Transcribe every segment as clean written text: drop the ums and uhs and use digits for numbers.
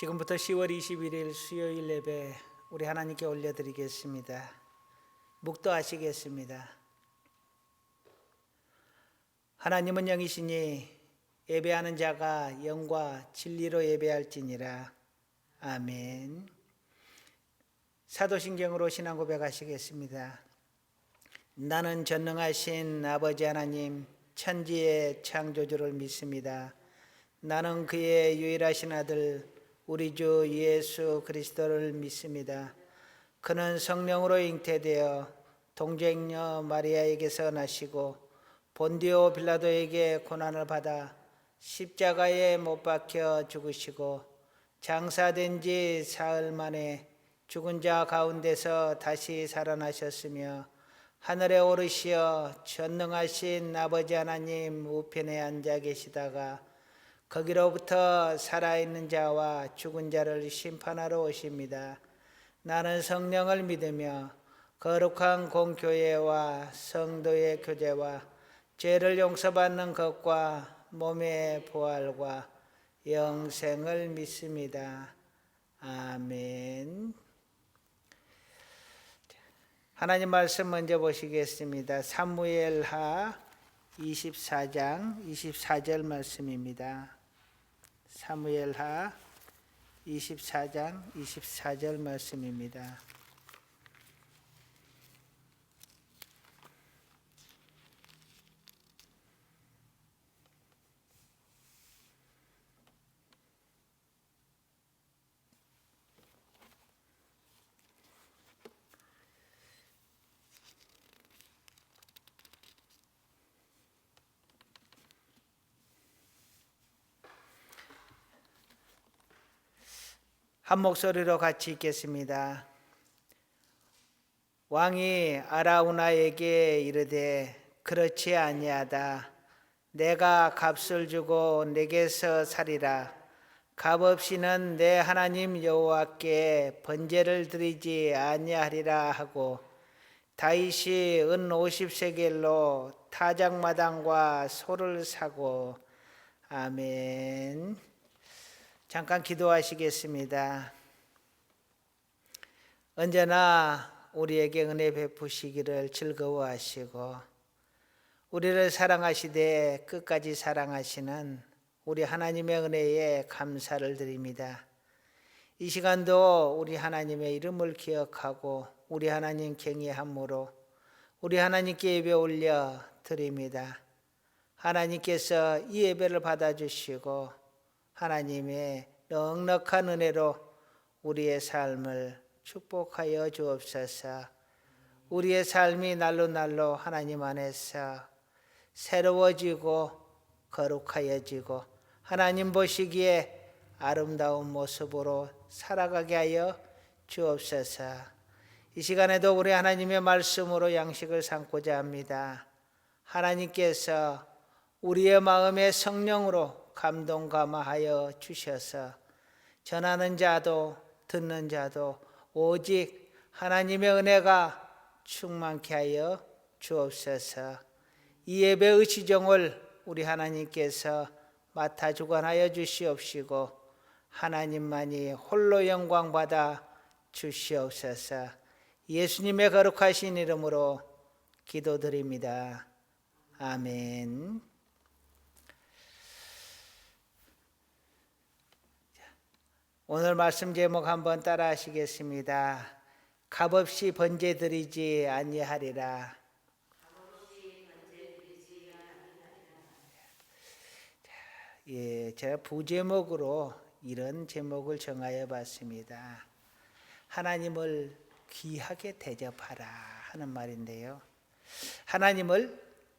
지금부터 10월 21일 수요일 예배 우리 하나님께 올려드리겠습니다. 묵도하시겠습니다. 하나님은 영이시니 예배하는 자가 영과 진리로 예배할지니라. 아멘. 사도신경으로 신앙 고백하시겠습니다. 나는 전능하신 아버지 하나님 천지의 창조주를 믿습니다. 나는 그의 유일하신 아들 우리 주 예수 그리스도를 믿습니다. 그는 성령으로 잉태되어 동정녀 마리아에게서 나시고 본디오 빌라도에게 고난을 받아 십자가에 못 박혀 죽으시고 장사된 지 사흘 만에 죽은 자 가운데서 다시 살아나셨으며 하늘에 오르시어 전능하신 아버지 하나님 우편에 앉아 계시다가 거기로부터 살아있는 자와 죽은 자를 심판하러 오십니다. 나는 성령을 믿으며 거룩한 공교회와 성도의 교제와 죄를 용서받는 것과 몸의 부활과 영생을 믿습니다. 아멘. 하나님 말씀 먼저 보시겠습니다. 사무엘하 24장 24절 말씀입니다. 사무엘하 24장 24절 말씀입니다. 한 목소리로 같이 읽겠습니다. 왕이 아라우나에게 이르되 그렇지 아니하다. 내가 값을 주고 내게서 사리라. 값 없이는 내 하나님 여호와께 번제를 드리지 아니하리라 하고 다윗이 은 50세겔로 타작마당과 소를 사고. 아멘. 잠깐 기도하시겠습니다. 언제나 우리에게 은혜 베푸시기를 즐거워하시고 우리를 사랑하시되 끝까지 사랑하시는 우리 하나님의 은혜에 감사를 드립니다. 이 시간도 우리 하나님의 이름을 기억하고 우리 하나님 경외함으로 우리 하나님께 예배 올려 드립니다. 하나님께서 이 예배를 받아주시고 하나님의 넉넉한 은혜로 우리의 삶을 축복하여 주옵소서. 우리의 삶이 날로 날로 하나님 안에서 새로워지고 거룩하여지고 하나님 보시기에 아름다운 모습으로 살아가게 하여 주옵소서. 이 시간에도 우리 하나님의 말씀으로 양식을 삼고자 합니다. 하나님께서 우리의 마음에 성령으로 감동 감화하여 주셔서 전하는 자도 듣는 자도 오직 하나님의 은혜가 충만케 하여 주옵소서. 이 예배의 지정을 우리 하나님께서 맡아 주관하여 주시옵시고 하나님만이 홀로 영광 받아 주시옵소서. 예수님의 거룩하신 이름으로 기도드립니다. 아멘. 오늘 말씀 제목 한번 따라 하시겠습니다. 값없이 번제 드리지 아니하리라. 제가 부제목으로 이런 제목을 정하여 봤습니다. 하나님을 귀하게 대접하라 하는 말인데요. 하나님을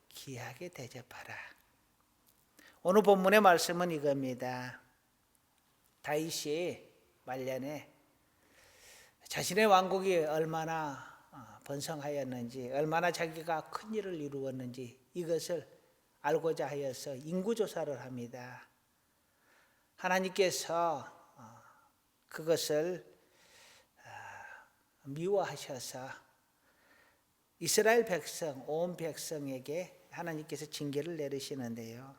귀하게 대접하라. 오늘 본문의 말씀은 이겁니다. 다윗이 말년에 자신의 왕국이 얼마나 번성하였는지 얼마나 자기가 큰 일을 이루었는지 이것을 알고자 하여서 인구조사를 합니다. 하나님께서 그것을 미워하셔서 이스라엘 백성, 온 백성에게 하나님께서 징계를 내리시는데요.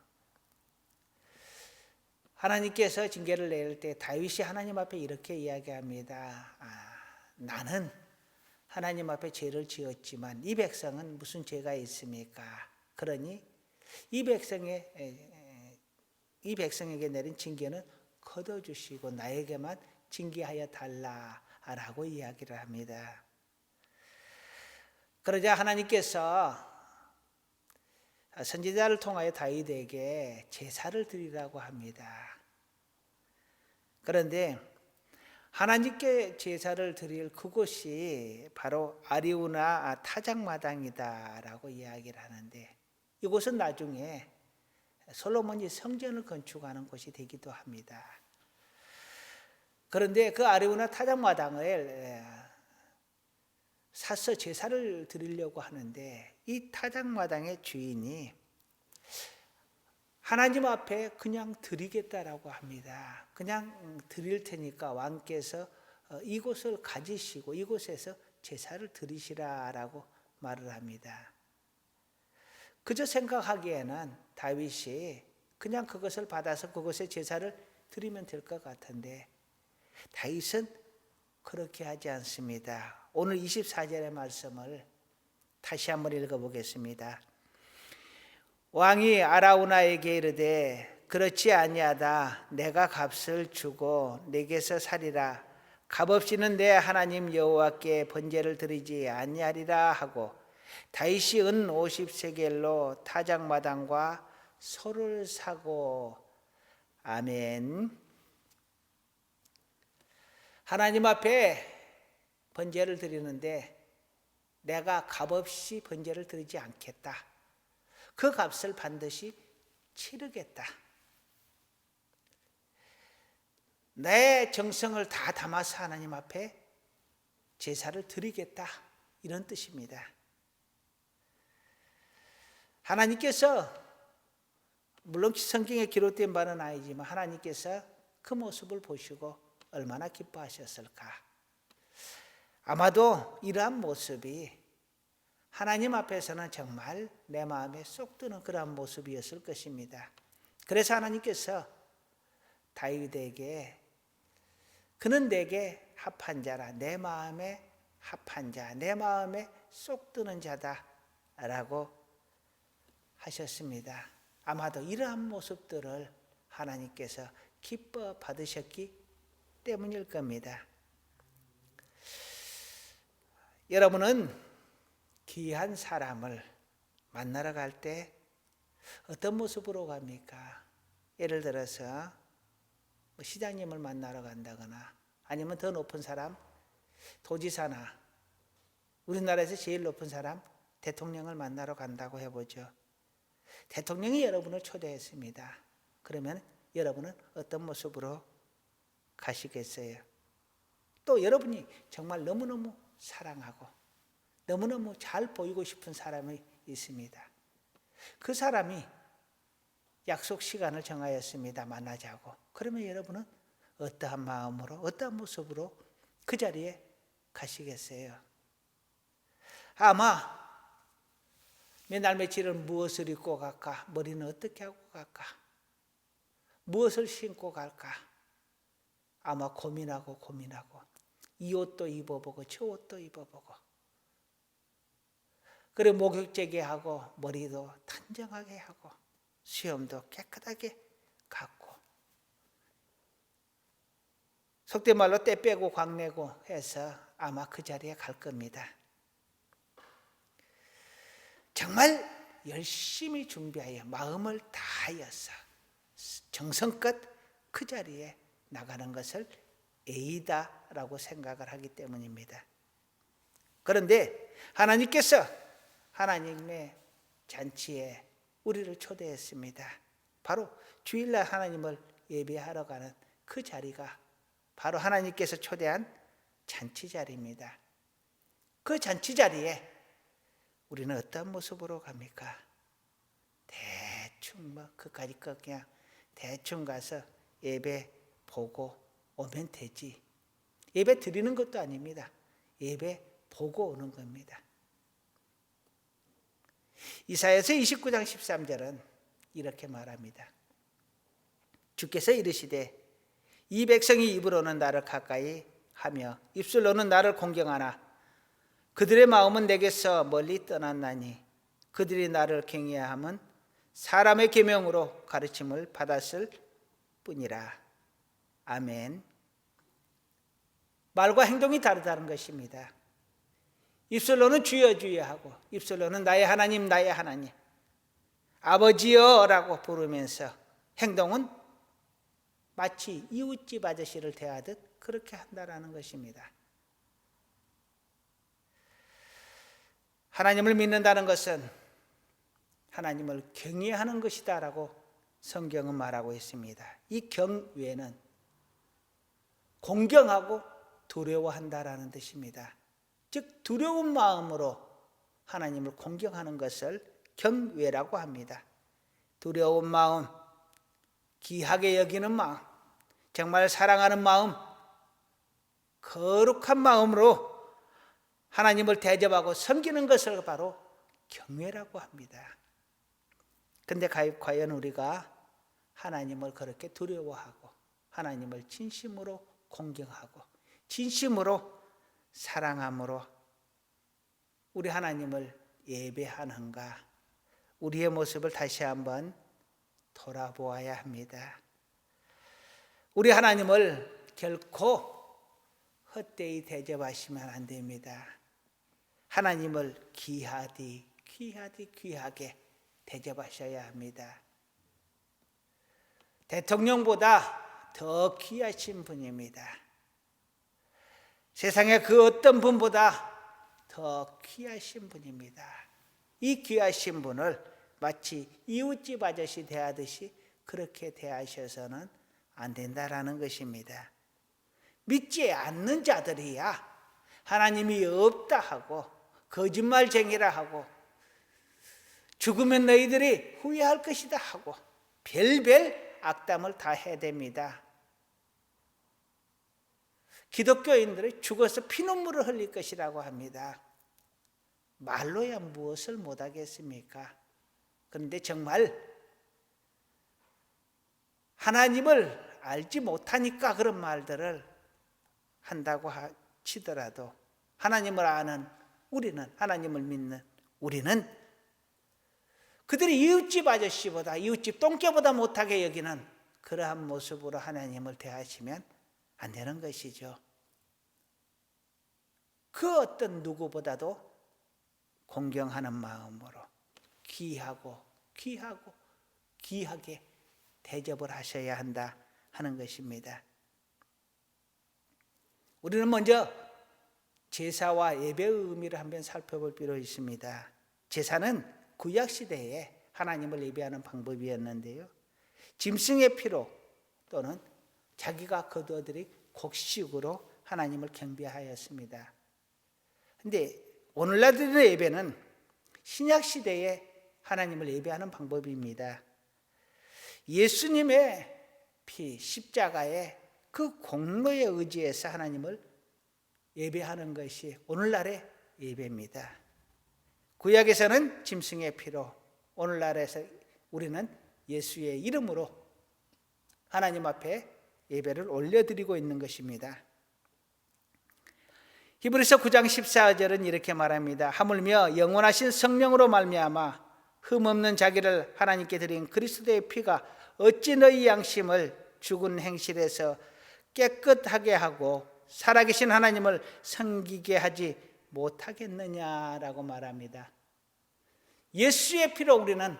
하나님께서 징계를 내릴 때 다윗이 하나님 앞에 이렇게 이야기합니다. 나는 하나님 앞에 죄를 지었지만 이 백성은 무슨 죄가 있습니까? 그러니 이 백성에게 내린 징계는 걷어주시고 나에게만 징계하여 달라라고 이야기를 합니다. 그러자 하나님께서 선지자를 통하여 다윗에게 제사를 드리라고 합니다. 그런데 하나님께 제사를 드릴 그곳이 바로 아리우나 타작마당이다라고 이야기를 하는데, 이곳은 나중에 솔로몬이 성전을 건축하는 곳이 되기도 합니다. 그런데 그 아리우나 타작마당을 사서 제사를 드리려고 하는데, 이 타작마당의 주인이 하나님 앞에 그냥 드리겠다라고 합니다. 그냥 드릴 테니까 왕께서 이곳을 가지시고 이곳에서 제사를 드리시라라고 말을 합니다. 그저 생각하기에는 다윗이 그냥 그것을 받아서 그곳에 제사를 드리면 될 것 같은데, 다윗은 그렇게 하지 않습니다. 오늘 24절의 말씀을 다시 한번 읽어보겠습니다. 왕이 아라우나에게 이르되 그렇지 아니하다. 내가 값을 주고 내게서 살이라. 값없이는 내 하나님 여호와께 번제를 드리지 아니하리라 하고, 다윗이 은 50세겔로 타작마당과 소를 사고. 아멘. 하나님 앞에 번제를 드리는데 내가 값없이 번제를 드리지 않겠다. 그 값을 반드시 치르겠다. 내 정성을 다 담아서 하나님 앞에 제사를 드리겠다. 이런 뜻입니다. 하나님께서, 물론 성경에 기록된 바는 아니지만 하나님께서 그 모습을 보시고 얼마나 기뻐하셨을까. 아마도 이러한 모습이 하나님 앞에서는 정말 내 마음에 쏙 드는 그러한 모습이었을 것입니다. 그래서 하나님께서 다윗에게 그는 내게 합한 자라, 내 마음에 합한 자, 내 마음에 쏙 드는 자다라고 하셨습니다. 아마도 이러한 모습들을 하나님께서 기뻐 받으셨기 때문일 겁니다. 여러분은 귀한 사람을 만나러 갈 때 어떤 모습으로 갑니까? 예를 들어서 시장님을 만나러 간다거나 아니면 더 높은 사람, 도지사나 우리나라에서 제일 높은 사람, 대통령을 만나러 간다고 해보죠. 대통령이 여러분을 초대했습니다. 그러면 여러분은 어떤 모습으로 가시겠어요? 또 여러분이 정말 너무너무 사랑하고 너무너무 잘 보이고 싶은 사람이 있습니다. 그 사람이 약속 시간을 정하였습니다. 만나자고. 그러면 여러분은 어떠한 마음으로, 어떠한 모습으로 그 자리에 가시겠어요? 아마 몇 날 며칠은 무엇을 입고 갈까? 머리는 어떻게 하고 갈까? 무엇을 신고 갈까? 아마 고민하고 이 옷도 입어보고 저 옷도 입어보고, 그래 목욕제게 하고 머리도 단정하게 하고 수염도 깨끗하게 갖고, 속된 말로 때 빼고 광내고 해서 아마 그 자리에 갈 겁니다. 정말 열심히 준비하여 마음을 다하여서 정성껏 그 자리에 나가는 것을 A다라고 생각을 하기 때문입니다. 그런데 하나님께서 하나님의 잔치에 우리를 초대했습니다. 바로 주일날 하나님을 예배하러 가는 그 자리가 바로 하나님께서 초대한 잔치 자리입니다. 그 잔치 자리에 우리는 어떤 모습으로 갑니까? 대충 그까짓 거 그냥 대충 가서 예배 보고 오면 되지. 예배 드리는 것도 아닙니다. 예배 보고 오는 겁니다. 이사야서 29장 13절은 이렇게 말합니다. 주께서 이르시되 이 백성이 입으로는 나를 가까이 하며 입술로는 나를 공경하나 그들의 마음은 내게서 멀리 떠났나니 그들이 나를 경외함은 사람의 계명으로 가르침을 받았을 뿐이라. 아멘. 말과 행동이 다르다는 것입니다. 입술로는 주여 주여 하고 입술로는 나의 하나님 나의 하나님 아버지여 라고 부르면서 행동은 마치 이웃집 아저씨를 대하듯 그렇게 한다는 것입니다. 하나님을 믿는다는 것은 하나님을 경외하는 것이다 라고 성경은 말하고 있습니다. 이 경외는 공경하고 두려워한다라는 뜻입니다. 즉 두려운 마음으로 하나님을 공경하는 것을 경외라고 합니다. 두려운 마음, 귀하게 여기는 마음, 정말 사랑하는 마음, 거룩한 마음으로 하나님을 대접하고 섬기는 것을 바로 경외라고 합니다. 그런데 과연 우리가 하나님을 그렇게 두려워하고 하나님을 진심으로 공경하고 진심으로 사랑함으로 우리 하나님을 예배하는가? 우리의 모습을 다시 한번 돌아보아야 합니다. 우리 하나님을 결코 헛되이 대접하시면 안 됩니다. 하나님을 귀하디 귀하게 대접하셔야 합니다. 대통령보다 더 귀하신 분입니다. 세상의 그 어떤 분보다 더 귀하신 분입니다. 이 귀하신 분을 마치 이웃집 아저씨 대하듯이 그렇게 대하셔서는 안 된다라는 것입니다. 믿지 않는 자들이야 하나님이 없다 하고 거짓말쟁이라 하고 죽으면 너희들이 후회할 것이다 하고 별별 악담을 다 해댑니다. 기독교인들이 죽어서 피눈물을 흘릴 것이라고 합니다. 말로야 무엇을 못하겠습니까? 그런데 정말 하나님을 알지 못하니까 그런 말들을 한다고 치더라도 하나님을 아는 우리는, 하나님을 믿는 우리는 그들이 이웃집 아저씨보다, 이웃집 똥개보다 못하게 여기는 그러한 모습으로 하나님을 대하시면 안 되는 것이죠. 그 어떤 누구보다도 공경하는 마음으로 귀하게 대접을 하셔야 한다 하는 것입니다. 우리는 먼저 제사와 예배의 의미를 한번 살펴볼 필요가 있습니다. 제사는 구약시대에 하나님을 예배하는 방법이었는데요, 짐승의 피로 또는 자기가 거두어들인 곡식으로 하나님을 경배하였습니다. 그런데 오늘날 드리는 예배는 신약시대에 하나님을 예배하는 방법입니다. 예수님의 피, 십자가의 그 공로에 의지해서 하나님을 예배하는 것이 오늘날의 예배입니다. 구약에서는 짐승의 피로, 오늘날에서 우리는 예수의 이름으로 하나님 앞에 예배를 올려드리고 있는 것입니다. 히브리서 9장 14절은 이렇게 말합니다. 하물며 영원하신 성령으로 말미암아 흠없는 자기를 하나님께 드린 그리스도의 피가 어찌 너희 양심을 죽은 행실에서 깨끗하게 하고 살아계신 하나님을 섬기게 하지 못하겠느냐라고 말합니다. 예수의 피로 우리는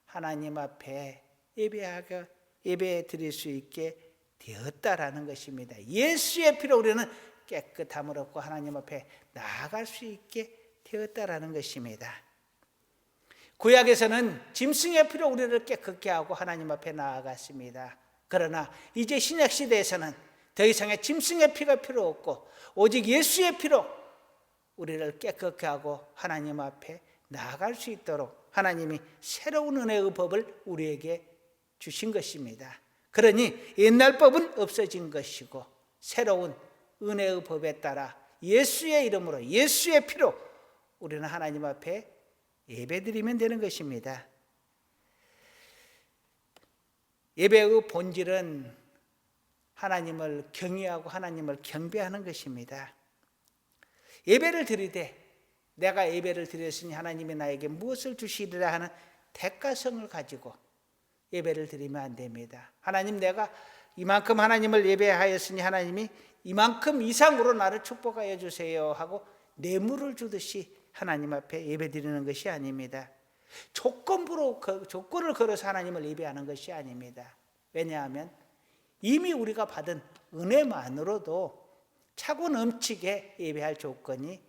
하나님 앞에 예배 드릴 수 있게 되었다라는 것입니다. 예수의 피로 우리는 깨끗함을 얻고 하나님 앞에 나아갈 수 있게 되었다라는 것입니다. 구약에서는 짐승의 피로 우리를 깨끗게 하고 하나님 앞에 나아갔습니다. 그러나 이제 신약시대에서는 더 이상의 짐승의 피가 필요 없고 오직 예수의 피로 우리를 깨끗게 하고 하나님 앞에 나아갈 수 있도록 하나님이 새로운 은혜의 법을 우리에게 주신 것입니다. 그러니 옛날 법은 없어진 것이고 새로운 은혜의 법에 따라 예수의 이름으로 예수의 피로 우리는 하나님 앞에 예배드리면 되는 것입니다. 예배의 본질은 하나님을 경외하고 하나님을 경배하는 것입니다. 예배를 드리되 내가 예배를 드렸으니 하나님이 나에게 무엇을 주시리라 하는 대가성을 가지고 예배를 드리면 안 됩니다. 하나님, 내가 이만큼 하나님을 예배하였으니 하나님이 이만큼 이상으로 나를 축복하여 주세요 하고 뇌물을 주듯이 하나님 앞에 예배 드리는 것이 아닙니다. 조건을 걸어서 하나님을 예배하는 것이 아닙니다. 왜냐하면 이미 우리가 받은 은혜만으로도 차고 넘치게 예배할 조건이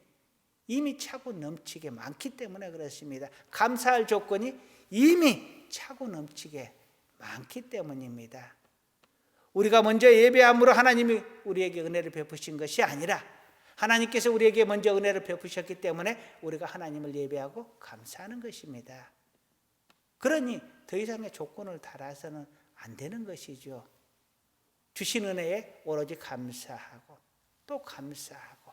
이미 차고 넘치게 많기 때문에 그렇습니다. 감사할 조건이 이미 차고 넘치게 많기 때문입니다. 우리가 먼저 예배함으로 하나님이 우리에게 은혜를 베푸신 것이 아니라 하나님께서 우리에게 먼저 은혜를 베푸셨기 때문에 우리가 하나님을 예배하고 감사하는 것입니다. 그러니 더 이상의 조건을 달아서는 안 되는 것이죠. 주신 은혜에 오로지 감사하고 또 감사하고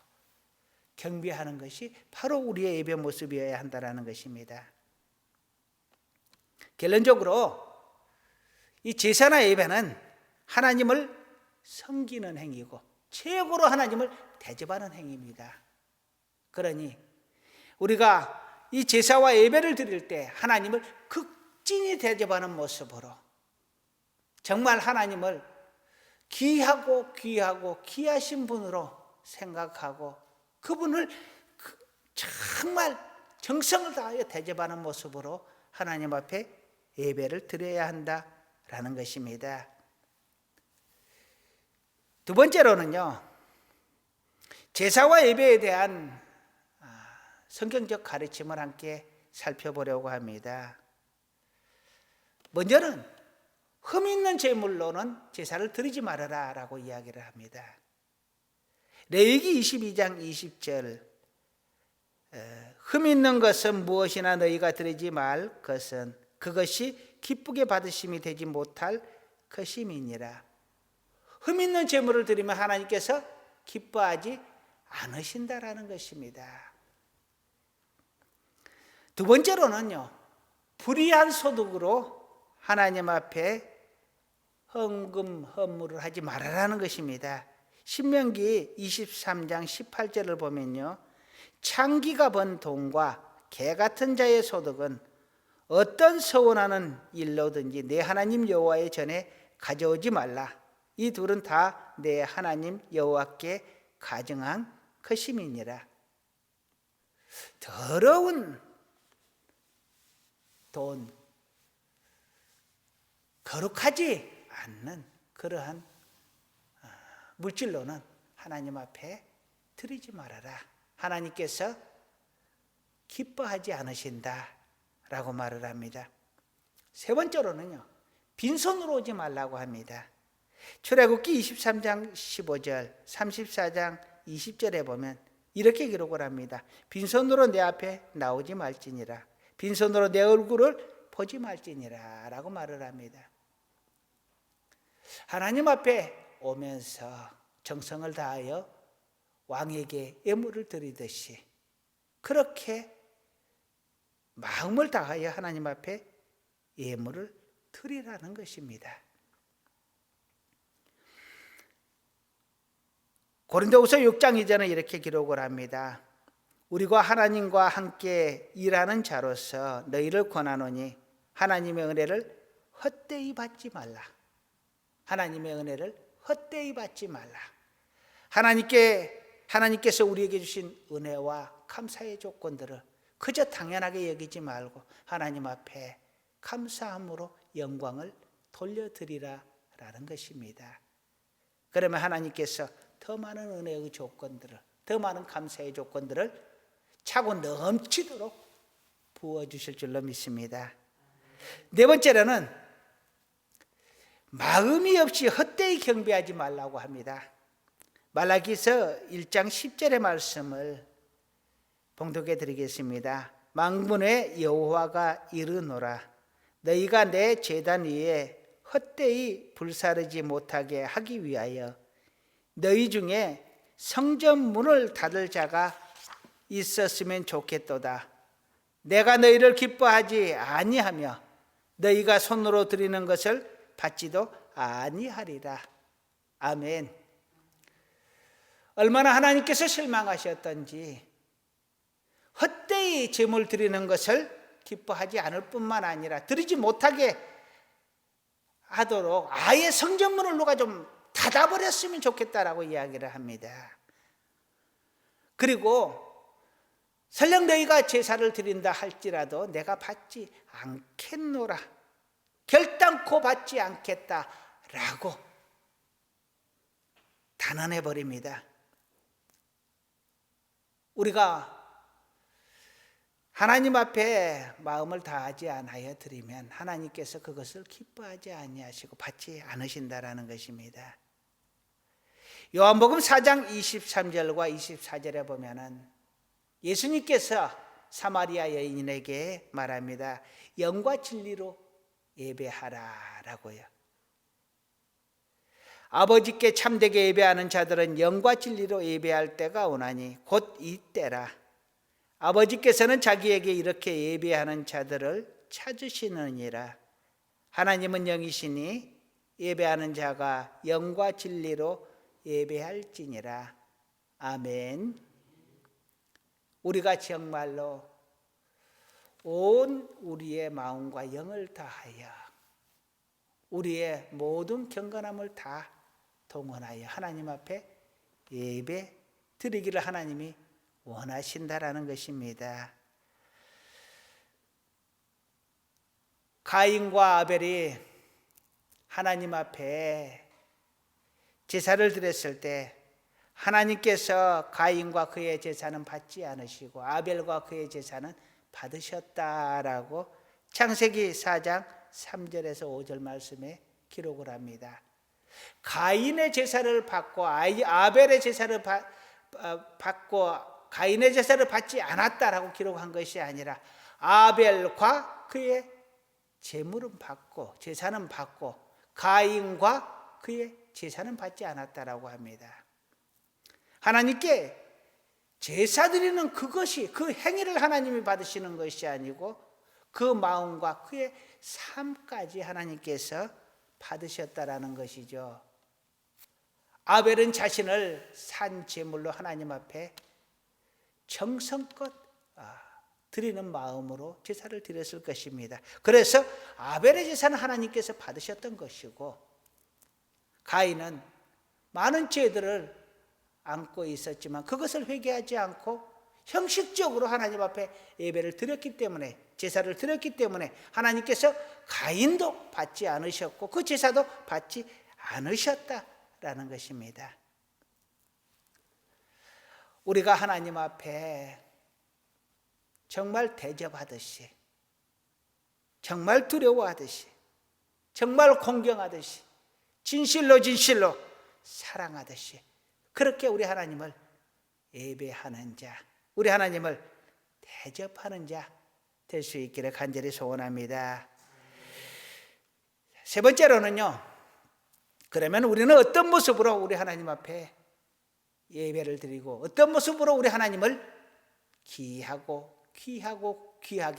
경배하는 것이 바로 우리의 예배 모습이어야 한다는 것입니다. 결론적으로 이 제사나 예배는 하나님을 섬기는 행위고 최고로 하나님을 대접하는 행위입니다. 그러니 우리가 이 제사와 예배를 드릴 때 하나님을 극진히 대접하는 모습으로 정말 하나님을 귀하고 귀하신 분으로 생각하고 그분을 정말 정성을 다하여 대접하는 모습으로 하나님 앞에 예배를 드려야 한다라는 것입니다. 두 번째로는요, 제사와 예배에 대한 성경적 가르침을 함께 살펴보려고 합니다. 먼저는 흠 있는 제물로는 제사를 드리지 말아라 라고 이야기를 합니다. 레위기 22장 20절, 흠 있는 것은 무엇이나 너희가 드리지 말 것은 그것이 기쁘게 받으심이 되지 못할 것임이니라. 흠 있는 제물을 드리면 하나님께서 기뻐하지 않으신다라는 것입니다. 두 번째로는요, 불의한 소득으로 하나님 앞에 헌금, 헌물을 하지 말아라는 것입니다. 신명기 23장 18절을 보면요, 창기가 번 돈과 개 같은 자의 소득은 어떤 서원하는 일로든지 내 하나님 여호와의 전에 가져오지 말라. 이 둘은 다 내 하나님 여호와께 가증한 것임이니라. 더러운 돈, 거룩하지 않는 그러한 물질로는 하나님 앞에 드리지 말아라. 하나님께서 기뻐하지 않으신다라고 말을 합니다. 세 번째로는요, 빈손으로 오지 말라고 합니다. 출애굽기 23장 15절, 34장 20절에 보면 이렇게 기록을 합니다. 빈손으로 내 앞에 나오지 말지니라. 빈손으로 내 얼굴을 보지 말지니라 라고 말을 합니다. 하나님 앞에 오면서 정성을 다하여 왕에게 예물을 드리듯이 그렇게 마음을 다하여 하나님 앞에 예물을 드리라는 것입니다. 고린도후서 6장 2절은 이렇게 기록을 합니다. 우리가 하나님과 함께 일하는 자로서 너희를 권하노니 하나님의 은혜를 헛되이 받지 말라. 하나님의 은혜를 헛되이 받지 말라. 하나님께서 우리에게 주신 은혜와 감사의 조건들을 그저 당연하게 여기지 말고 하나님 앞에 감사함으로 영광을 돌려드리라라는 것입니다. 그러면 하나님께서 더 많은 은혜의 조건들을, 더 많은 감사의 조건들을 차고 넘치도록 부어주실 줄로 믿습니다. 네 번째로는 마음이 없이 헛되이 경배하지 말라고 합니다. 말라기서 1장 10절의 말씀을 봉독해 드리겠습니다. 만군의 여호와가 이르노라. 너희가 내 제단 위에 헛되이 불사르지 못하게 하기 위하여 너희 중에 성전 문을 닫을 자가 있었으면 좋겠도다. 내가 너희를 기뻐하지 아니하며 너희가 손으로 드리는 것을 받지도 아니하리라. 아멘. 얼마나 하나님께서 실망하셨던지 헛되이 제물 드리는 것을 기뻐하지 않을 뿐만 아니라 드리지 못하게 하도록 아예 성전문을 누가 좀 닫아버렸으면 좋겠다라고 이야기를 합니다. 그리고 설령 너희가 제사를 드린다 할지라도 내가 받지 않겠노라, 결단코 받지 않겠다라고 단언해 버립니다. 우리가 하나님 앞에 마음을 다하지 않아야 드리면 하나님께서 그것을 기뻐하지 아니하시고 받지 않으신다라는 것입니다. 요한복음 4장 23절과 24절에 보면은 예수님께서 사마리아 여인에게 말합니다. 영과 진리로 예배하라라고요. 아버지께 참되게 예배하는 자들은 영과 진리로 예배할 때가 오나니 곧 이때라. 아버지께서는 자기에게 이렇게 예배하는 자들을 찾으시느니라. 하나님은 영이시니 예배하는 자가 영과 진리로 예배할지니라. 아멘. 우리가 정말로 온 우리의 마음과 영을 다하여 우리의 모든 경건함을 다 동원하여 하나님 앞에 예배 드리기를 하나님이 원하신다라는 것입니다. 가인과 아벨이 하나님 앞에 제사를 드렸을 때 하나님께서 가인과 그의 제사는 받지 않으시고 아벨과 그의 제사는 받으셨다라고 창세기 4장 3절에서 5절 말씀에 기록을 합니다. 가인의 제사를 받고 아벨의 제사를 받고 가인의 제사를 받지 않았다라고 기록한 것이 아니라 아벨과 그의 제물은 받고 제사는 받고 가인과 그의 제사는 받지 않았다라고 합니다. 하나님께 제사 드리는 그것이 그 행위를 하나님이 받으시는 것이 아니고 그 마음과 그의 삶까지 하나님께서 받으셨다라는 것이죠. 아벨은 자신을 산 제물로 하나님 앞에 정성껏 드리는 마음으로 제사를 드렸을 것입니다. 그래서 아벨의 제사는 하나님께서 받으셨던 것이고 가인은 많은 죄들을 안고 있었지만 그것을 회개하지 않고 형식적으로 하나님 앞에 예배를 드렸기 때문에 제사를 드렸기 때문에 하나님께서 가인도 받지 않으셨고 그 제사도 받지 않으셨다라는 것입니다. 우리가 하나님 앞에 정말 대접하듯이 정말 두려워하듯이 정말 공경하듯이 진실로 사랑하듯이 그렇게 우리 하나님을 예배하는 자, 우리 하나님을 대접하는 자 될 수 있기를 간절히 소원합니다. 세 번째로는요, 그러면 우리는 어떤 모습으로 우리 하나님 앞에 예배를 드리고 어떤 모습으로 우리 하나님을 귀하게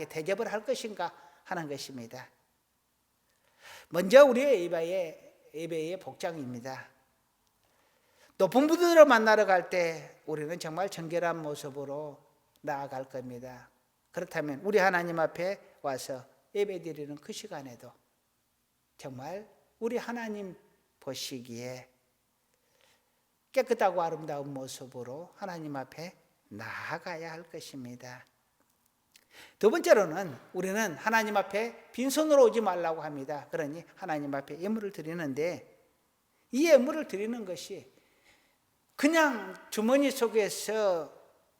대접을 할 것인가 하는 것입니다. 먼저 우리의 예배의 복장입니다. 높은 분들을 만나러 갈 때 우리는 정말 정결한 모습으로 나아갈 겁니다. 그렇다면 우리 하나님 앞에 와서 예배드리는 그 시간에도 정말 우리 하나님 보시기에 깨끗하고 아름다운 모습으로 하나님 앞에 나아가야 할 것입니다. 두 번째로는 우리는 하나님 앞에 빈손으로 오지 말라고 합니다. 그러니 하나님 앞에 예물을 드리는데 이 예물을 드리는 것이 그냥 주머니 속에서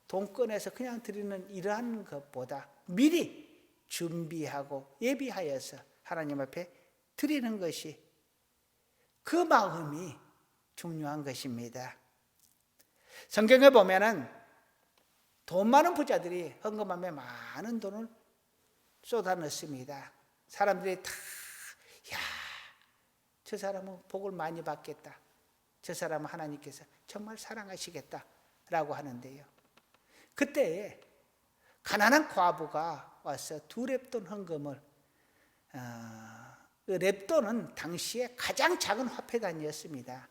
돈 꺼내서 그냥 드리는 이러한 것보다 미리 준비하고 예비하여서 하나님 앞에 드리는 것이 그 마음이 중요한 것입니다. 성경에 보면은 돈 많은 부자들이 헌금함에 많은 돈을 쏟아 넣습니다. 사람들이 다 저 사람은 복을 많이 받겠다. 저 사람은 하나님께서 정말 사랑하시겠다라고 하는데요. 그때 가난한 과부가 와서 2렙돈 헌금을 그 렙돈은 당시에 가장 작은 화폐 단위였습니다.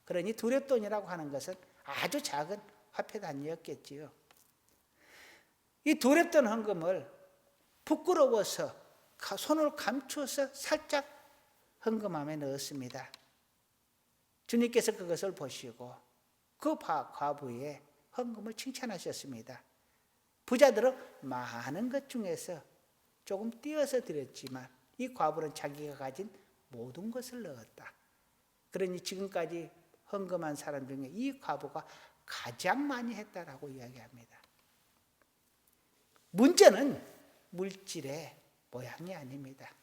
그러니 두 렙돈이라고 하는 것은 아주 작은 화폐 단위였겠지요. 이 두 렙돈 헌금을 부끄러워서 손을 감추어서 살짝 헌금함에 넣었습니다. 주님께서 그것을 보시고 그 과부의 헌금을 칭찬하셨습니다. 부자들은 많은 것 중에서 조금 띄어서 드렸지만 이 과부는 자기가 가진 모든 것을 넣었다. 그러니 지금까지 헌금한 사람 중에 이 과부가 가장 많이 했다라고 이야기합니다. 문제는 물질의 모양이 아닙니다.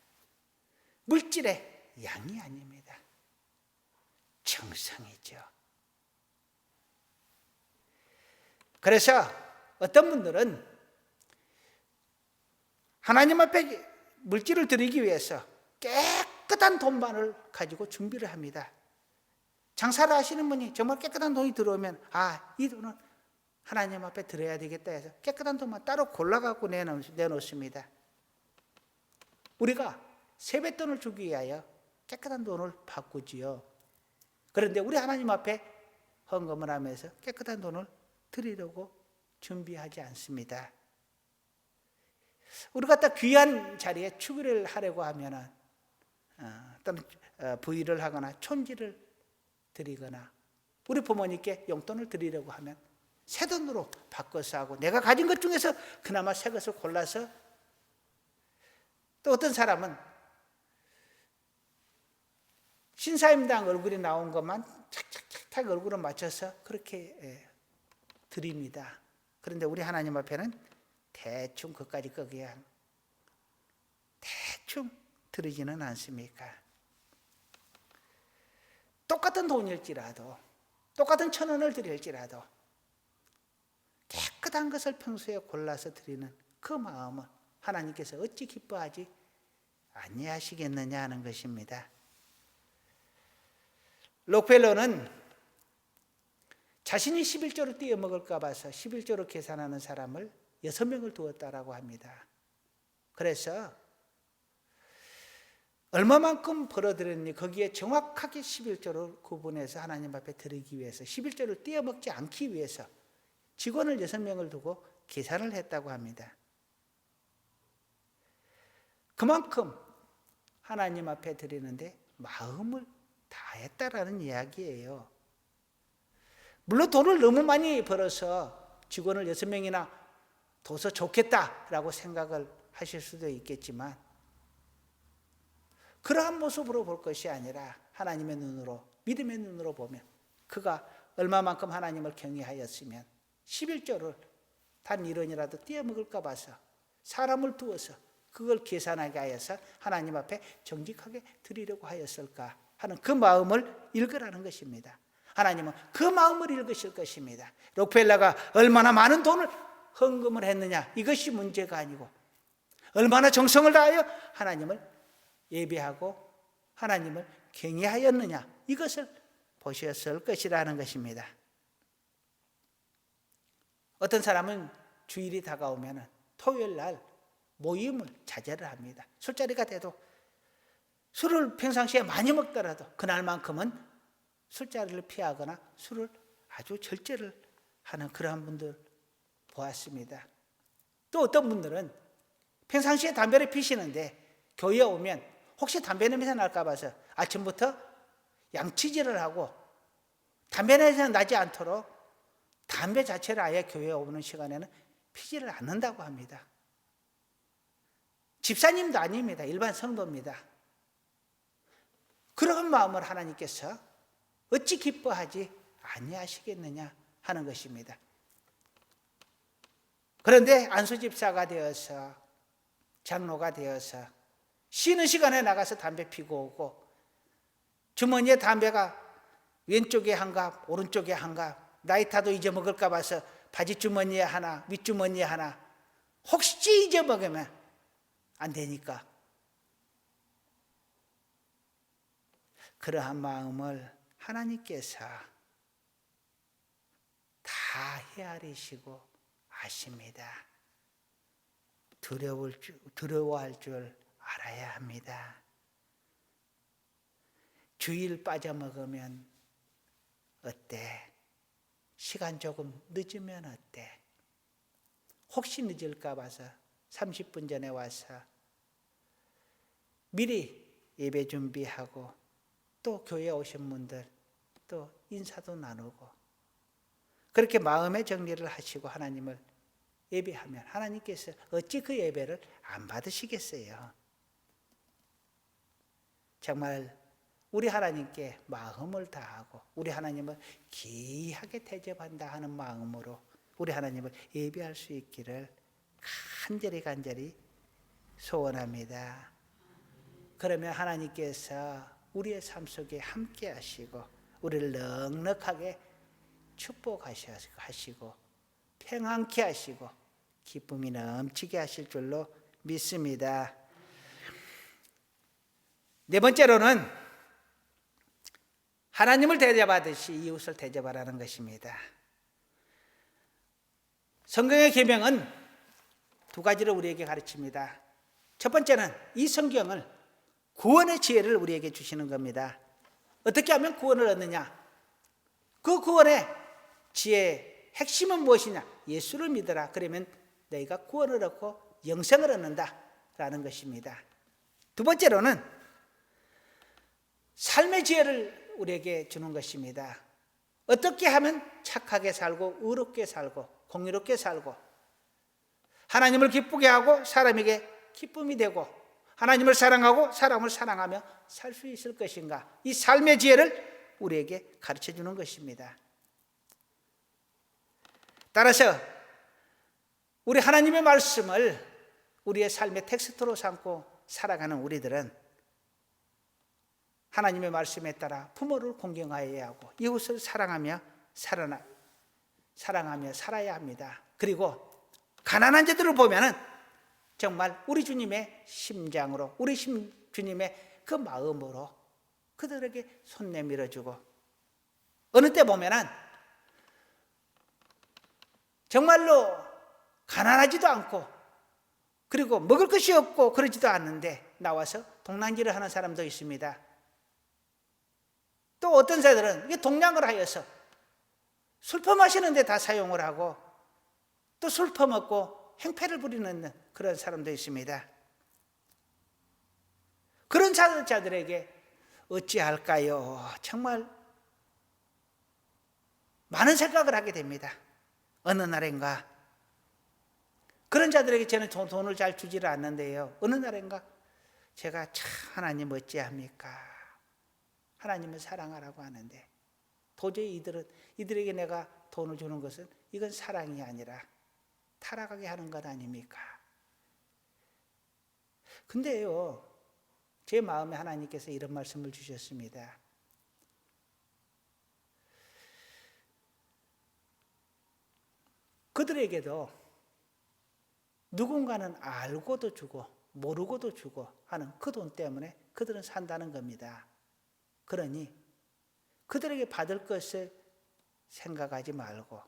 물질의 양이 아닙니다. 정성이죠. 그래서 어떤 분들은 하나님 앞에 물질을 드리기 위해서 깨끗한 돈만을 가지고 준비를 합니다. 장사를 하시는 분이 정말 깨끗한 돈이 들어오면 이 돈은 하나님 앞에 드려야 되겠다 해서 깨끗한 돈만 따로 골라갖고 내놓습니다. 우리가 세뱃돈을 주기 위하여 깨끗한 돈을 바꾸지요. 그런데 우리 하나님 앞에 헌금을 하면서 깨끗한 돈을 드리려고 준비하지 않습니다. 우리가 딱 귀한 자리에 축의를 하려고 하면은 또는 부의를 하거나 촌지를 드리거나 우리 부모님께 용돈을 드리려고 하면 새 돈으로 바꿔서 하고 내가 가진 것 중에서 그나마 새 것을 골라서 또 어떤 사람은 신사임당 얼굴이 나온 것만 착착착 얼굴을 맞춰서 그렇게 드립니다. 그런데 우리 하나님 앞에는 대충 그까지 그냥 대충 드리지는 않습니까? 똑같은 돈일지라도 똑같은 1,000원을 드릴지라도 깨끗한 것을 평소에 골라서 드리는 그 마음은 하나님께서 어찌 기뻐하지 아니하시겠느냐 하는 것입니다. 록펠러는 자신이 11조를 떼어먹을까 봐서 11조로 계산하는 사람을 6명을 두었다라고 합니다. 그래서 얼마만큼 벌어들였니 거기에 정확하게 11조를 구분해서 하나님 앞에 드리기 위해서 11조를 떼어먹지 않기 위해서 직원을 6명을 두고 계산을 했다고 합니다. 그만큼 하나님 앞에 드리는데 마음을 다했다라는 이야기예요. 물론 돈을 너무 많이 벌어서 직원을 6명이나 둬서 좋겠다라고 생각을 하실 수도 있겠지만 그러한 모습으로 볼 것이 아니라 하나님의 눈으로 믿음의 눈으로 보면 그가 얼마만큼 하나님을 경외하였으면 11조를 단 1원이라도 떼어먹을까 봐서 사람을 두어서 그걸 계산하게 하여서 하나님 앞에 정직하게 드리려고 하였을까 하는 그 마음을 읽으라는 것입니다. 하나님은 그 마음을 읽으실 것입니다. 록펠러가 얼마나 많은 돈을 헌금을 했느냐 이것이 문제가 아니고 얼마나 정성을 다하여 하나님을 예배하고 하나님을 경외하였느냐 이것을 보셨을 것이라는 것입니다. 어떤 사람은 주일이 다가오면 토요일 날 모임을 자제를 합니다. 술자리가 돼도 술을 평상시에 많이 먹더라도 그날만큼은 술자리를 피하거나 술을 아주 절제를 하는 그러한 분들 보았습니다. 또 어떤 분들은 평상시에 담배를 피시는데 교회에 오면 혹시 담배 냄새 날까 봐서 아침부터 양치질을 하고 담배 냄새 나지 않도록 담배 자체를 아예 교회에 오는 시간에는 피지를 않는다고 합니다. 집사님도 아닙니다. 일반 성도입니다. 그런 마음을 하나님께서 어찌 기뻐하지 아니하시겠느냐 하는 것입니다. 그런데 안수집사가 되어서 장로가 되어서 쉬는 시간에 나가서 담배 피고 오고 주머니에 담배가 왼쪽에 한 갑 오른쪽에 한 갑 나이타도 잊어먹을까 봐서 바지 주머니에 하나 윗주머니에 하나 혹시 잊어먹으면 안 되니까 그러한 마음을 하나님께서 다 헤아리시고 아십니다. 두려워할 줄 알아야 합니다. 주일 빠져먹으면 어때? 시간 조금 늦으면 어때? 혹시 늦을까 봐서 30분 전에 와서 미리 예배 준비하고 또 교회 오신 분들 또 인사도 나누고 그렇게 마음의 정리를 하시고 하나님을 예배하면 하나님께서 어찌 그 예배를 안 받으시겠어요? 정말 우리 하나님께 마음을 다하고 우리 하나님을 귀하게 대접한다 하는 마음으로 우리 하나님을 예배할 수 있기를 간절히 소원합니다. 그러면 하나님께서 우리의 삶 속에 함께 하시고 우리를 넉넉하게 축복하시고 평안케 하시고 기쁨이 넘치게 하실 줄로 믿습니다. 네 번째로는 하나님을 대접하듯이 이웃을 대접하라는 것입니다. 성경의 계명은 두 가지를 우리에게 가르칩니다. 첫 번째는 이 성경을 구원의 지혜를 우리에게 주시는 겁니다. 어떻게 하면 구원을 얻느냐? 그 구원의 지혜의 핵심은 무엇이냐? 예수를 믿어라. 그러면 너희가 구원을 얻고 영생을 얻는다라는 것입니다. 두 번째로는 삶의 지혜를 우리에게 주는 것입니다. 어떻게 하면 착하게 살고 의롭게 살고 공의롭게 살고 하나님을 기쁘게 하고 사람에게 기쁨이 되고 하나님을 사랑하고 사람을 사랑하며 살 수 있을 것인가? 이 삶의 지혜를 우리에게 가르쳐 주는 것입니다. 따라서 우리 하나님의 말씀을 우리의 삶의 텍스트로 삼고 살아가는 우리들은 하나님의 말씀에 따라 부모를 공경하여야 하고 이웃을 사랑하며 살아야 합니다. 그리고 가난한 자들을 보면은 정말 우리 주님의 심장으로 우리 주님의 그 마음으로 그들에게 손 내밀어주고 어느 때 보면은 정말로 가난하지도 않고 그리고 먹을 것이 없고 그러지도 않는데 나와서 동난질을 하는 사람도 있습니다. 또 어떤 사람들은 동냥을 하여서 술 퍼마시는데 다 사용을 하고 또 술 퍼먹고 행패를 부리는 그런 사람도 있습니다. 그런 자들에게 어찌할까요? 정말 많은 생각을 하게 됩니다. 어느 날인가 그런 자들에게 저는 돈을 잘 주지를 않는데요. 어느 날인가 제가 참 하나님 어찌합니까? 하나님을 사랑하라고 하는데 도저히 이들에게 내가 돈을 주는 것은 이건 사랑이 아니라 타락하게 하는 것 아닙니까? 근데요, 제 마음에 하나님께서 이런 말씀을 주셨습니다. 그들에게도 누군가는 알고도 주고 모르고도 주고 하는 그 돈 때문에 그들은 산다는 겁니다. 그러니 그들에게 받을 것을 생각하지 말고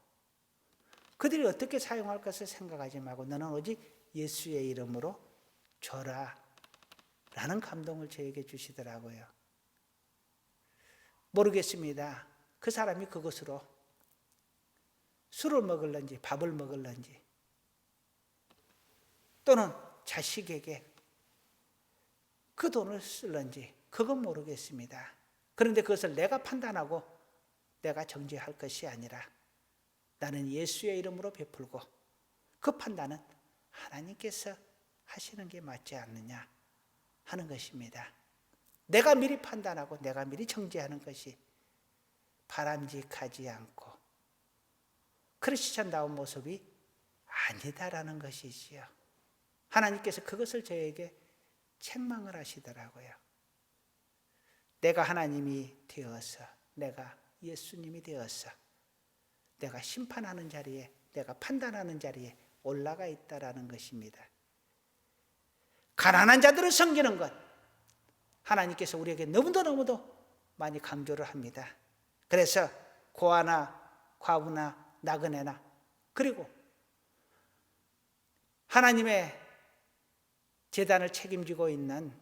그들이 어떻게 사용할 것을 생각하지 말고 너는 오직 예수의 이름으로 줘라 라는 감동을 저에게 주시더라고요. 모르겠습니다. 그 사람이 그것으로 술을 먹을런지 밥을 먹을런지 또는 자식에게 그 돈을 쓸런지 그건 모르겠습니다. 그런데 그것을 내가 판단하고 내가 정죄할 것이 아니라 나는 예수의 이름으로 베풀고 그 판단은 하나님께서 하시는 게 맞지 않느냐 하는 것입니다. 내가 미리 판단하고 내가 미리 정죄하는 것이 바람직하지 않고 크리스천다운 모습이 아니다라는 것이지요. 하나님께서 그것을 저에게 책망을 하시더라고요. 내가 하나님이 되어서 내가 예수님이 되어서 내가 심판하는 자리에 내가 판단하는 자리에 올라가 있다라는 것입니다. 가난한 자들을 섬기는 것 하나님께서 우리에게 너무도 많이 강조를 합니다. 그래서 고아나 과부나 나그네나 그리고 하나님의 제단을 책임지고 있는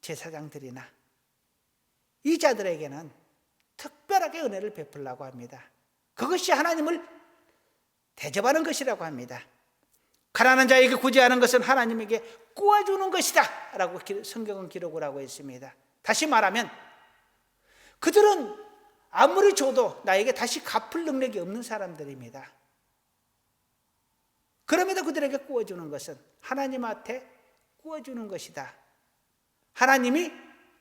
제사장들이나 이 자들에게는 특별하게 은혜를 베풀라고 합니다. 그것이 하나님을 대접하는 것이라고 합니다. 가난한 자에게 구제하는 것은 하나님에게 구워주는 것이다 라고 성경은 기록을 하고 있습니다. 다시 말하면 그들은 아무리 줘도 나에게 다시 갚을 능력이 없는 사람들입니다. 그럼에도 그들에게 구워주는 것은 하나님한테 구워주는 것이다. 하나님이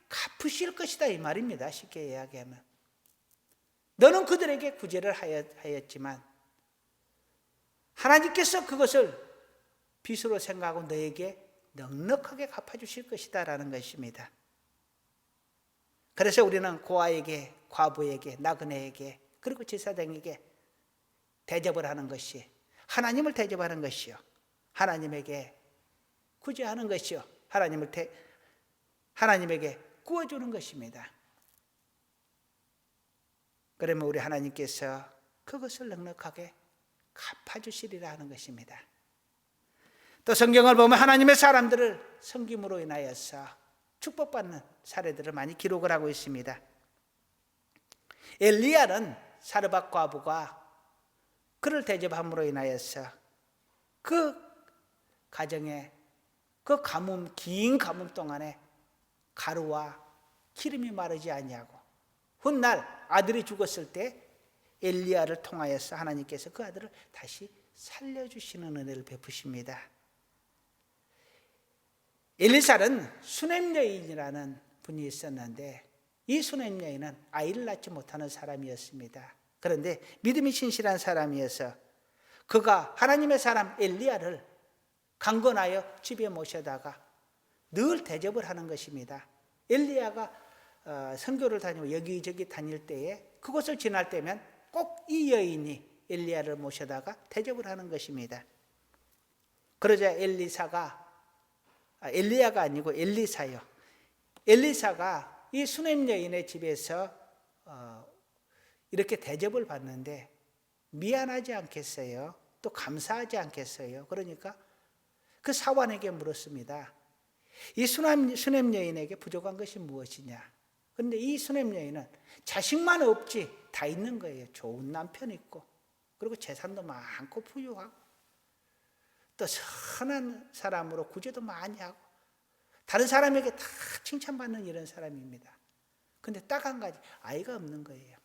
갚으실 것이다 이 말입니다. 쉽게 이야기하면 너는 그들에게 구제를 하였지만 하나님께서 그것을 빚으로 생각하고 너에게 넉넉하게 갚아주실 것이다 라는 것입니다. 그래서 우리는 고아에게, 과부에게, 나그네에게, 그리고 제사장에게 대접을 하는 것이 하나님을 대접하는 것이요, 하나님에게 구제하는 것이요, 하나님에게 구워주는 것입니다. 그러면 우리 하나님께서 그것을 넉넉하게 갚아주시리라 하는 것입니다. 또 성경을 보면 하나님의 사람들을 섬김으로 인하여서 축복받는 사례들을 많이 기록을 하고 있습니다. 엘리야는 사르밧 과부가 그를 대접함으로 인하여서 그 가정에 그 가뭄, 긴 가뭄 동안에 가루와 기름이 마르지 아니하고 훗날 아들이 죽었을 때 엘리야를 통하여서 하나님께서 그 아들을 다시 살려주시는 은혜를 베푸십니다. 엘리사는 수넴 여인이라는 분이 있었는데 이 수넴 여인은 아이를 낳지 못하는 사람이었습니다. 그런데 믿음이 신실한 사람이어서 그가 하나님의 사람 엘리야를 강건하여 집에 모셔다가 늘 대접을 하는 것입니다. 엘리야가 선교를 다니고 여기저기 다닐 때에 그곳을 지날 때면 꼭 이 여인이 엘리야를 모셔다가 대접을 하는 것입니다. 그러자 엘리야가 아니고 엘리사요. 엘리사가 이 수넴 여인의 집에서 이렇게 대접을 받는데 미안하지 않겠어요? 또 감사하지 않겠어요? 그러니까 그 사환에게 물었습니다. 이 수넴 여인에게 부족한 것이 무엇이냐? 그런데 이 수넴 여인은 자식만 없지 다 있는 거예요. 좋은 남편 있고 그리고 재산도 많고 부유하고 또 선한 사람으로 구제도 많이 하고 다른 사람에게 다 칭찬받는 이런 사람입니다. 그런데 딱 한 가지 아이가 없는 거예요.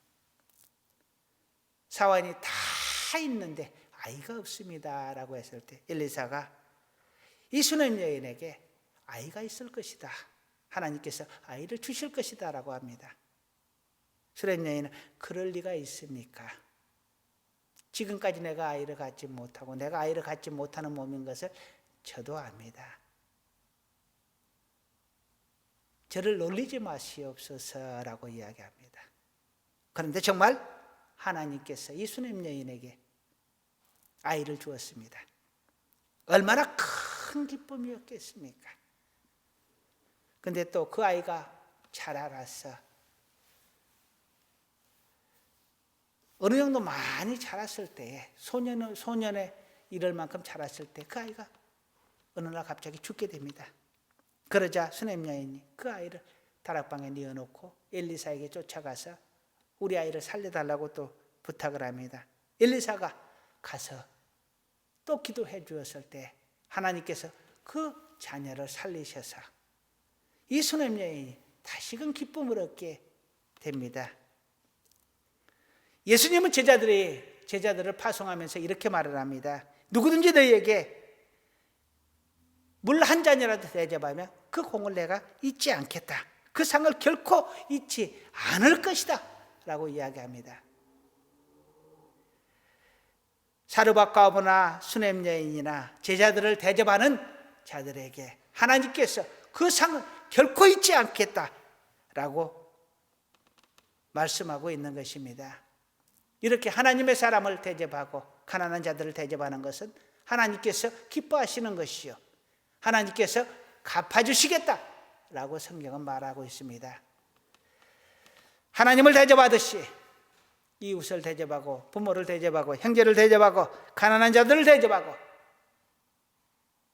사환이 다 있는데 아이가 없습니다 라고 했을 때 엘리사가 이 수넴 여인에게 아이가 있을 것이다, 하나님께서 아이를 주실 것이다 라고 합니다. 수넴 여인은 그럴 리가 있습니까? 지금까지 내가 아이를 갖지 못하고 내가 아이를 갖지 못하는 몸인 것을 저도 압니다. 저를 놀리지 마시옵소서라고 이야기합니다. 그런데 정말 하나님께서 이 수넴 여인에게 아이를 주었습니다. 얼마나 큰 기쁨이었겠습니까? 그런데 또 그 아이가 자라나서 어느 정도 많이 자랐을 때에 소년의 이럴 만큼 자랐을 때 그 아이가 어느 날 갑자기 죽게 됩니다. 그러자 수넴 여인이 그 아이를 다락방에 뉘어놓고 엘리사에게 쫓아가서 우리 아이를 살려달라고 또 부탁을 합니다. 엘리사가 가서 또 기도해 주었을 때 하나님께서 그 자녀를 살리셔서 이 수넴 여인이 다시금 기쁨을 얻게 됩니다. 예수님은 제자들을 파송하면서 이렇게 말을 합니다. 누구든지 너희에게 물 한 잔이라도 대접하면 그 공을 내가 잊지 않겠다. 그 상을 결코 잊지 않을 것이다 라고 이야기합니다. 사르밧 과부나 수넴 여인이나 제자들을 대접하는 자들에게 하나님께서 그 상을 결코 잊지 않겠다 라고 말씀하고 있는 것입니다. 이렇게 하나님의 사람을 대접하고 가난한 자들을 대접하는 것은 하나님께서 기뻐하시는 것이요, 하나님께서 갚아주시겠다라고 성경은 말하고 있습니다. 하나님을 대접하듯이 이웃을 대접하고 부모를 대접하고 형제를 대접하고 가난한 자들을 대접하고,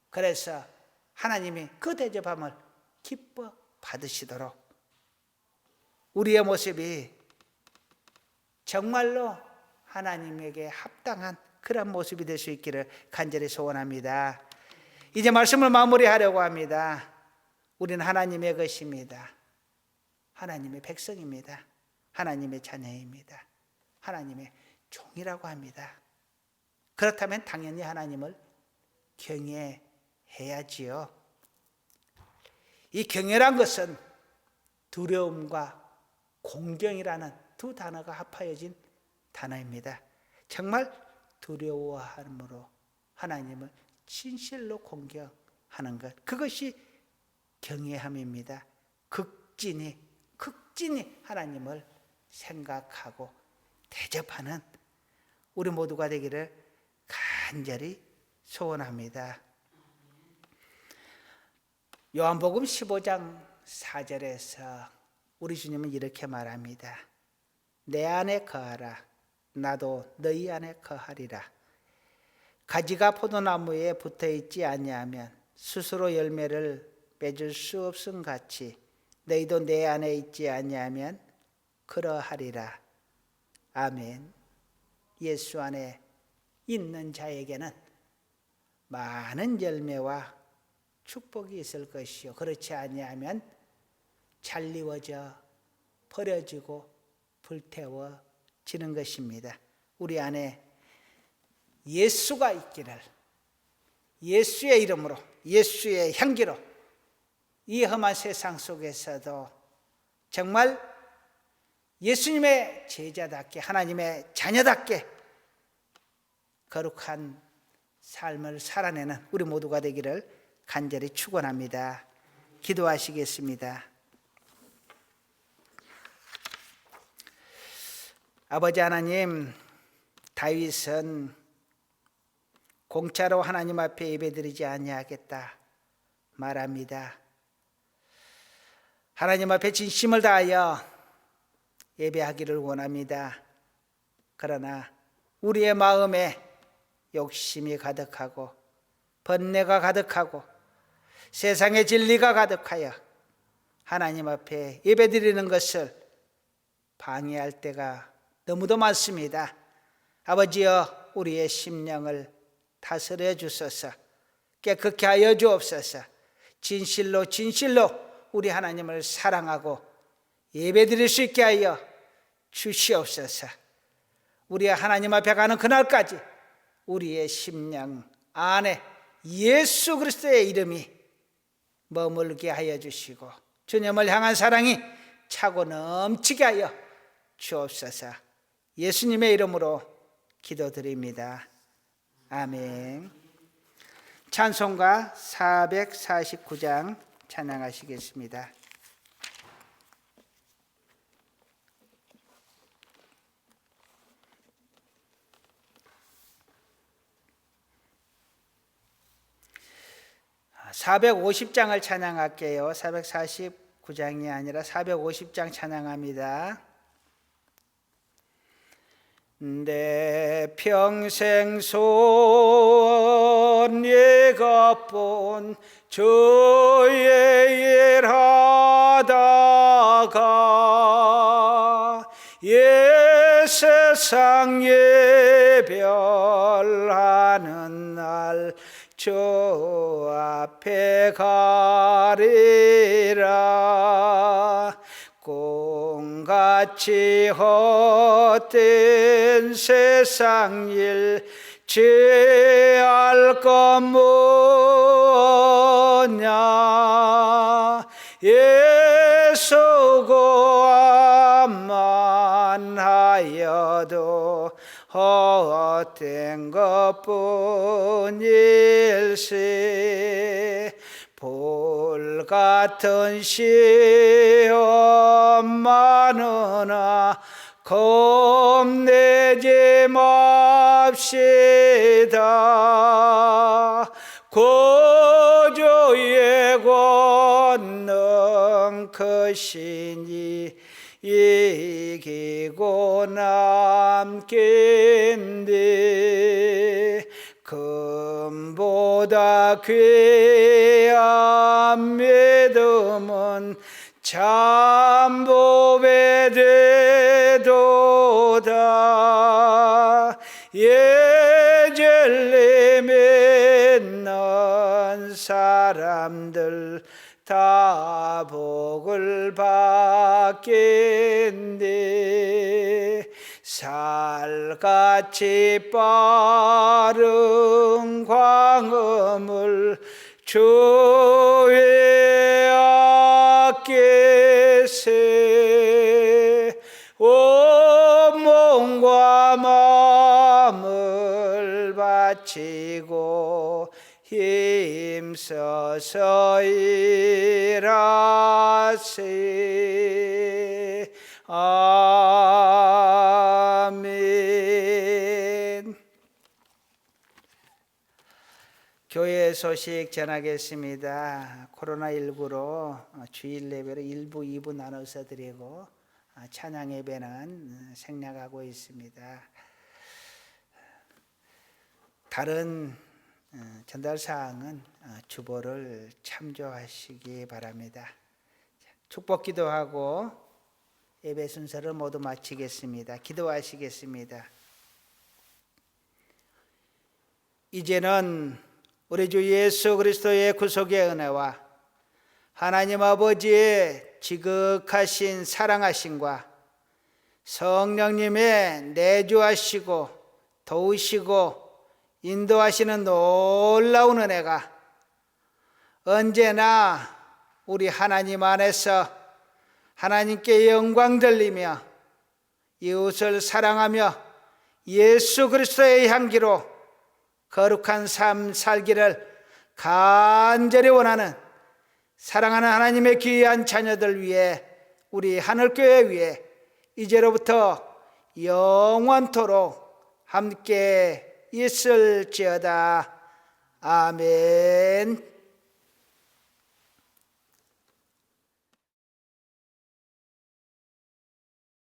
그래서 하나님이 그 대접함을 기뻐 받으시도록 우리의 모습이 정말로 하나님에게 합당한 그런 모습이 될 수 있기를 간절히 소원합니다. 이제 말씀을 마무리하려고 합니다. 우리는 하나님의 것입니다. 하나님의 백성입니다. 하나님의 자녀입니다. 하나님의 종이라고 합니다. 그렇다면 당연히 하나님을 경외해야지요. 이 경외란 것은 두려움과 공경이라는 두 단어가 합하여진 단어입니다. 정말 두려워함으로 하나님을 진실로 공경하는 것, 그것이 경외함입니다. 극진히 하나님을 생각하고 대접하는 우리 모두가 되기를 간절히 소원합니다. 요한복음 15장 4절에서 우리 주님은 이렇게 말합니다. 내 안에 거하라. 나도 너희 안에 거하리라. 가지가 포도나무에 붙어있지 아니하면 스스로 열매를 맺을 수 없음 같이 너희도 내 안에 있지 아니하면 그러하리라. 아멘. 예수 안에 있는 자에게는 많은 열매와 축복이 있을 것이요, 그렇지 아니하면 잘리워져 버려지고 불태워지는 것입니다. 우리 안에 예수가 있기를, 예수의 이름으로, 예수의 향기로 이 험한 세상 속에서도 정말 예수님의 제자답게, 하나님의 자녀답게 거룩한 삶을 살아내는 우리 모두가 되기를 간절히 축원합니다. 기도하시겠습니다. 아버지 하나님, 다윗은 공짜로 하나님 앞에 예배드리지 아니하겠다 말합니다. 하나님 앞에 진심을 다하여 예배하기를 원합니다. 그러나 우리의 마음에 욕심이 가득하고 번뇌가 가득하고 세상의 진리가 가득하여 하나님 앞에 예배드리는 것을 방해할 때가 너무도 많습니다. 아버지여, 우리의 심령을 다스려 주소서. 깨끗게 하여 주옵소서. 진실로 우리 하나님을 사랑하고 예배드릴 수 있게 하여 주시옵소서. 우리 하나님 앞에 가는 그날까지 우리의 심령 안에 예수 그리스도의 이름이 머물게 하여 주시고 주님을 향한 사랑이 차고 넘치게 하여 주옵소서. 예수님의 이름으로 기도드립니다. 아멘. 찬송가 449장 찬양하시겠습니다. (450장을) 찬양할게요. 449장이 아니라 450장 찬양합니다. 내 평생 소원 예가 본 주의 일하다가 세상 예별하는 날 주 앞에 가리라. 꿈같이 헛된 세상 일 죄할 것 뭐냐. 예수 구함만 하여도 헛된 것뿐일세. 불같은 시험 많으나 겁내지 맙시다. 구주의 권능 크시니 이기고 남긴데 금보다 귀한 믿음은 참보배 되도다. 예루살렘에 있는 사람들 다 복을 받겠네. 살같이 빠른 광음을 주의 앞에세 온 몸과 마음을 바치고 힘써서 일하세. 아멘. 교회 소식 전하겠습니다. 코로나19로 주일 예배를 1부, 2부 나눠서 드리고 찬양 예배는 생략하고 있습니다. 다른 전달 사항은 주보를 참조하시기 바랍니다. 축복 기도하고 예배 순서를 모두 마치겠습니다. 기도하시겠습니다. 이제는 우리 주 예수 그리스도의 구속의 은혜와 하나님 아버지의 지극하신 사랑하심과 성령님의 내주하시고 도우시고 인도하시는 놀라운 은혜가 언제나 우리 하나님 안에서 하나님께 영광 돌리며 이웃을 사랑하며 예수 그리스도의 향기로 거룩한 삶 살기를 간절히 원하는 사랑하는 하나님의 귀한 자녀들 위해 우리 하늘교회 위해 이제로부터 영원토록 함께 있을지어다. 아멘.